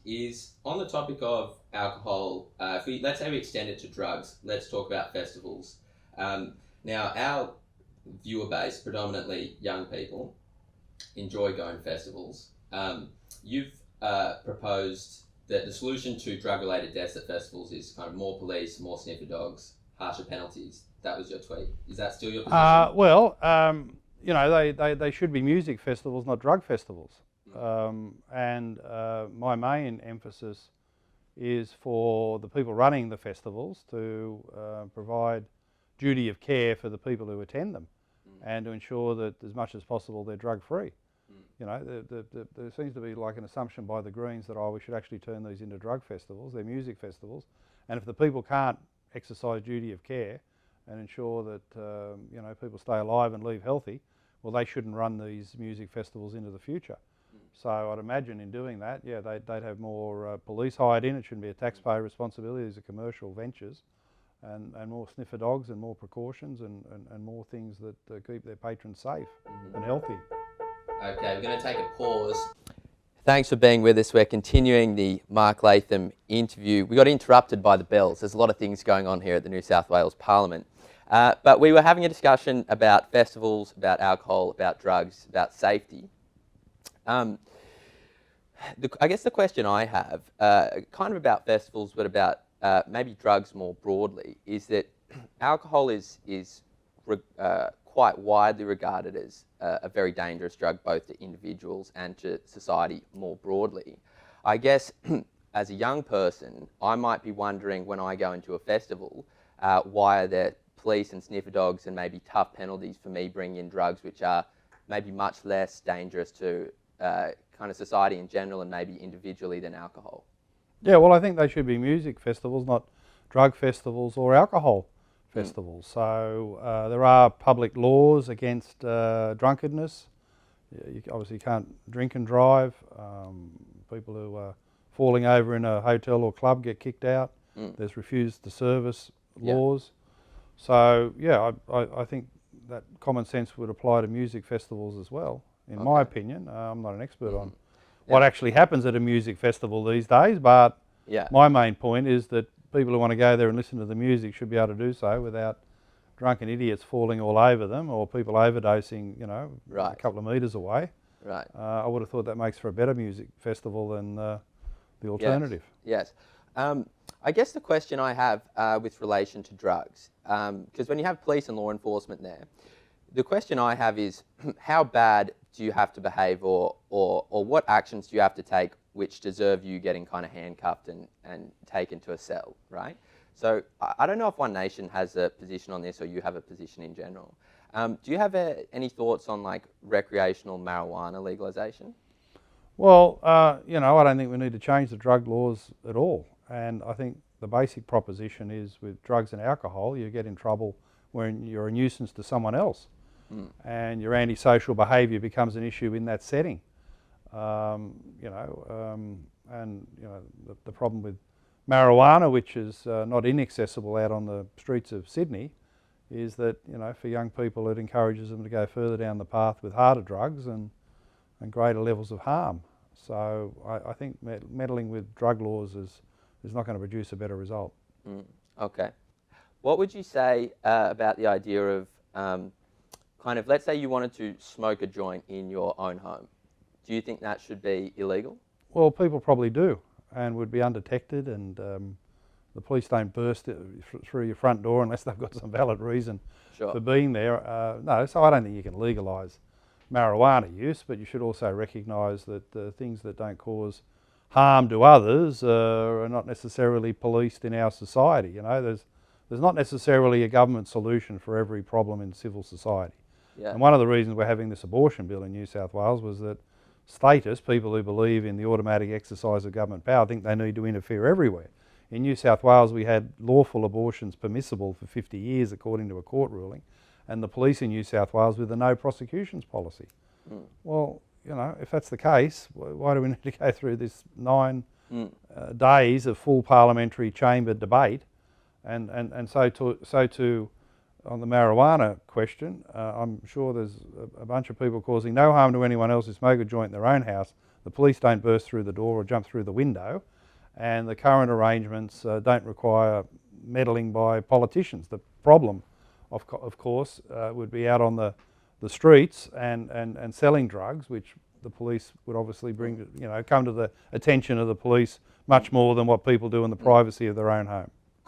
is on the topic of alcohol. If we let's say we extend it to drugs, let's talk about festivals. Now, our viewer base, predominantly young people, enjoy going to festivals. You've proposed that the solution to drug-related deaths at festivals is kind of more police, more sniffer dogs, harsher penalties. That was your tweet. Is that still your position? They should be music festivals, not drug festivals. And my main emphasis is for the people running the festivals to provide duty of care for the people who attend them, and to ensure that as much as possible they're drug free. There seems to be like an assumption by the Greens that we should actually turn these into drug festivals. They're music festivals, and if the people can't exercise duty of care and ensure that people stay alive and leave healthy, well, they shouldn't run these music festivals into the future. So I'd imagine in doing that, they'd have more police hired in. It shouldn't be a taxpayer responsibility. These are commercial ventures, and more sniffer dogs and more precautions and more things that keep their patrons safe and healthy. Okay, we're going to take a pause. Thanks for being with us. We're continuing the Mark Latham interview. We got interrupted by the bells. There's a lot of things going on here at the New South Wales Parliament. But we were having a discussion about festivals, about alcohol, about drugs, about safety. I guess the question I have, kind of about festivals, but about maybe drugs more broadly, is that alcohol is quite widely regarded as a very dangerous drug, both to individuals and to society more broadly. I guess as a young person, I might be wondering when I go into a festival, why are there police and sniffer dogs and maybe tough penalties for me bringing in drugs which are maybe much less dangerous to kind of society in general and maybe individually than alcohol? Yeah, well, I think they should be music festivals, not drug festivals or alcohol festivals. So there are public laws against drunkenness. You obviously can't drink and drive. People who are falling over in a hotel or club get kicked out. There's refused to service laws. So I think that common sense would apply to music festivals as well, in my opinion. I'm not an expert on what actually happens at a music festival these days, but my main point is that people who want to go there and listen to the music should be able to do so without drunken idiots falling all over them or people overdosing, a couple of metres away. Right. I would have thought that makes for a better music festival than the alternative. Yes. I guess the question I have with relation to drugs, because when you have police and law enforcement there, the question I have is how bad do you have to behave or what actions do you have to take which deserve you getting kind of handcuffed and taken to a cell, right? So I don't know if One Nation has a position on this or you have a position in general. Do you have any thoughts on like recreational marijuana legalisation? Well, I don't think we need to change the drug laws at all. And I think the basic proposition is with drugs and alcohol, you get in trouble when you're a nuisance to someone else. And your antisocial behaviour becomes an issue in that setting. The problem with marijuana, which is not inaccessible out on the streets of Sydney, is that for young people it encourages them to go further down the path with harder drugs and greater levels of harm. So I think meddling with drug laws is not going to produce a better result. Okay. What would you say about the idea of kind of, let's say you wanted to smoke a joint in your own home. Do you think that should be illegal? Well, people probably do and would be undetected, and the police don't burst through your front door unless they've got some valid reason for being there. No, so I don't think you can legalise marijuana use, but you should also recognise that things that don't cause harm to others are not necessarily policed in our society. There's not necessarily a government solution for every problem in civil society. And one of the reasons we're having this abortion bill in New South Wales was that statists, people who believe in the automatic exercise of government power, think they need to interfere everywhere. In New South Wales we had lawful abortions permissible for 50 years according to a court ruling, and the police in New South Wales with a no prosecutions policy. Well, if that's the case, why do we need to go through this 9 days of full parliamentary chamber debate? And so too on the marijuana question, I'm sure there's a bunch of people causing no harm to anyone else who smoke a joint in their own house the police don't burst through the door or jump through the window, and the current arrangements don't require meddling by politicians. The problem, of course, would be out on the streets and selling drugs, which the police would obviously bring, come to the attention of the police much more than what people do in the privacy of their own home.